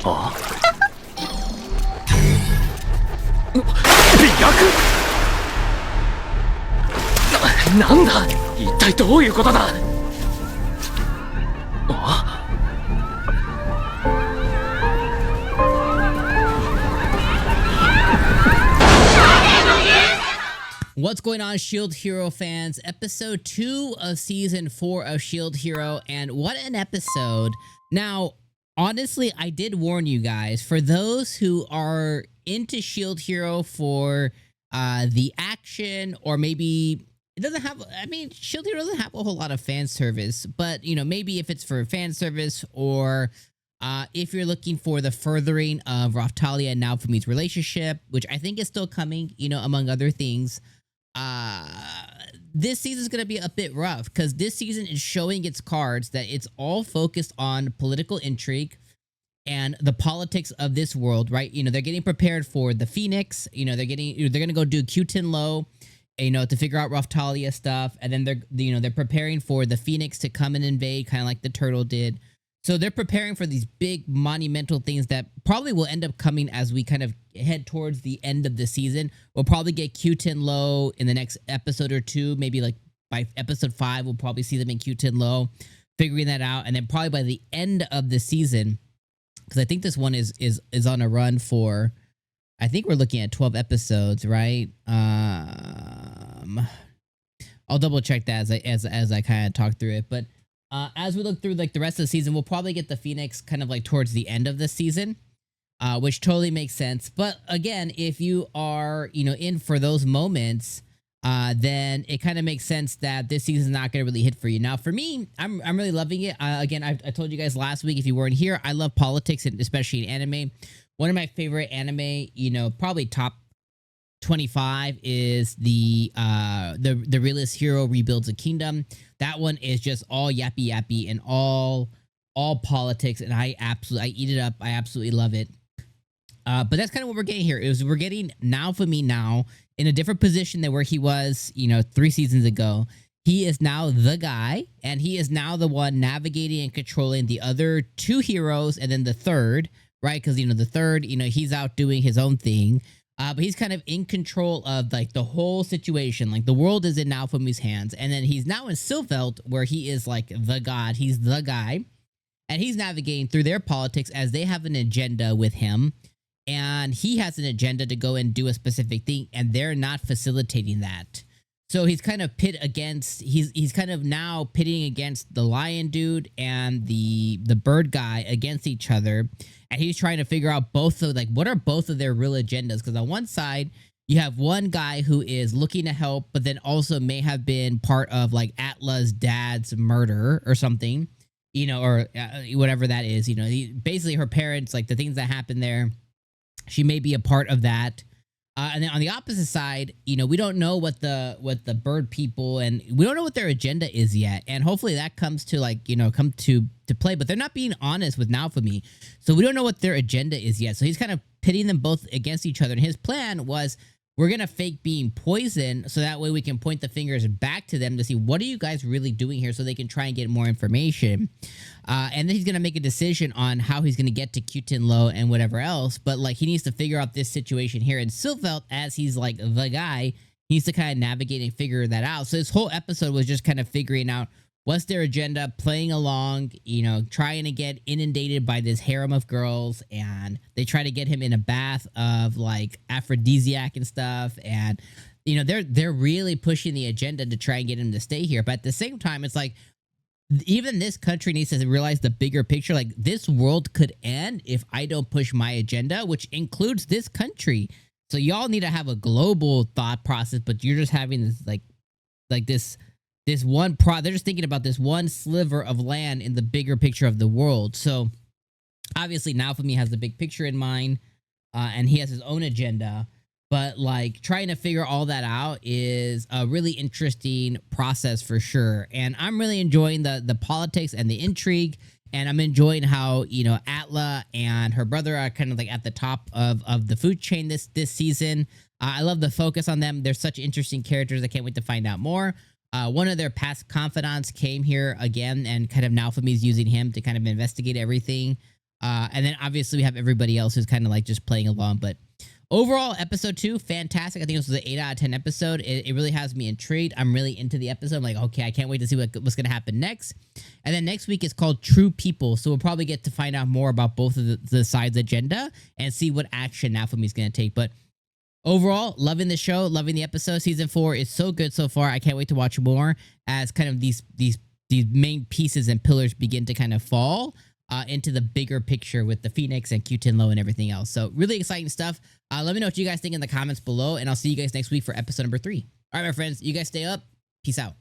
あ、なんだ、一体どういうことだ。あ、What's going on, Shield Hero fans? Episode 2 of Season 4 of Shield Hero, and what an episode. Now, honestly, I did warn you guys, for those who are into Shield Hero for the action, or maybe it doesn't have, I mean, Shield Hero doesn't have a whole lot of fan service, but, you know, maybe if it's for fan service, or if you're looking for the furthering of Raphtalia and Naofumi's relationship, which I think is still coming, you know, among other things, this season is going to be a bit rough because this season is showing its cards that it's all focused on political intrigue and the politics of this world, right? You know, they're getting prepared for the Phoenix, you know, they're going to go do 𝐜𝐴TN, you know, to figure out Raphtalia stuff. And then they're preparing for the Phoenix to come and invade, kind of like the turtle did. So they're preparing for these big monumental things that probably will end up coming as we kind of head towards the end of the season. We'll probably get 𝐜𝐴TN in the next episode or two. Maybe like by episode 5, we'll probably see them in 𝐜𝐴TN, figuring that out. And then probably by the end of the season, because I think this one is on a run for, I think we're looking at 12 episodes, right? I'll double check that as I kind of talk through it, but as we look through like the rest of the season, we'll probably get the Phoenix kind of like towards the end of the season, which totally makes sense. But again, if you are, you know, in for those moments, then it kind of makes sense that this season is not going to really hit for you. Now, for me, I'm really loving it. Again, I told you guys last week, if you weren't here, I love politics, and especially in anime. One of my favorite anime, you know, probably top 25 is the Realist Hero Rebuilds a Kingdom. That one is just all yappy and all politics, and I eat it up. I absolutely love it. But that's kind of what we're getting here. We're getting Naofumi now in a different position than where he was, you know, 3 seasons ago. He is now the guy, and he is now the one navigating and controlling the other 2 heroes, and then the third, right? Because, you know, the third, you know, he's out doing his own thing. But he's kind of in control of like the whole situation. Like the world is in Naofumi's hands. And then he's now in 𝐿𝐴T, where he is like the god. He's the guy. And he's navigating through their politics as they have an agenda with him. And he has an agenda to go and do a specific thing. And they're not facilitating that. So he's kind of he's kind of now pitting against the lion dude and the bird guy against each other. And he's trying to figure out both of, like, what are both of their real agendas? Because on one side, you have one guy who is looking to help, but then also may have been part of, like, Atla's dad's murder or something, you know, or whatever that is. You know, basically her parents, like, the things that happened there, she may be a part of that. And then on the opposite side, you know, we don't know what the bird people, and we don't know what their agenda is yet. And hopefully that comes to, like, you know, come to play. But they're not being honest with Naofumi, so we don't know what their agenda is yet. So he's kind of pitting them both against each other. And his plan was, we're gonna fake being poisoned, so that way we can point the fingers back to them to see, what are you guys really doing here, so they can try and get more information. And then he's gonna make a decision on how he's gonna get to 𝐜𝐴TN and whatever else. But like, he needs to figure out this situation here. And 𝐿𝐴T, as he's like the guy, he needs to kind of navigate and figure that out. So this whole episode was just kind of figuring out what's their agenda, playing along, you know, trying to get inundated by this harem of girls, and they try to get him in a bath of like aphrodisiac and stuff. And, you know, they're really pushing the agenda to try and get him to stay here. But at the same time, it's like, even this country needs to realize the bigger picture. Like, this world could end if I don't push my agenda, which includes this country. So y'all need to have a global thought process, but you're just having this like this one they're just thinking about this one sliver of land in the bigger picture of the world. So obviously Naofumi has the big picture in mind, and he has his own agenda. But like, trying to figure all that out is a really interesting process for sure. And I'm really enjoying the politics and the intrigue. And I'm enjoying how, you know, Atla and her brother are kind of like at the top of the food chain this season. I love the focus on them. They're such interesting characters. I can't wait to find out more. One of their past confidants came here again, and kind of Naofumi's using him to kind of investigate everything. And then obviously we have everybody else who's kind of like just playing along. But overall, episode 2, fantastic. I think this was an 8 out of 10 episode. It really has me intrigued. I'm really into the episode. I'm like, okay, I can't wait to see what's going to happen next. And then next week is called True People. So we'll probably get to find out more about both of the sides' agenda and see what action Naofumi is going to take. But overall, loving the show, loving the episode. Season 4 is so good so far. I can't wait to watch more as kind of these main pieces and pillars begin to kind of fall into the bigger picture with the Phoenix and 𝐜𝐴 and everything else. So really exciting stuff. Let me know what you guys think in the comments below, and I'll see you guys next week for episode number 3. All right, my friends, you guys stay up. Peace out.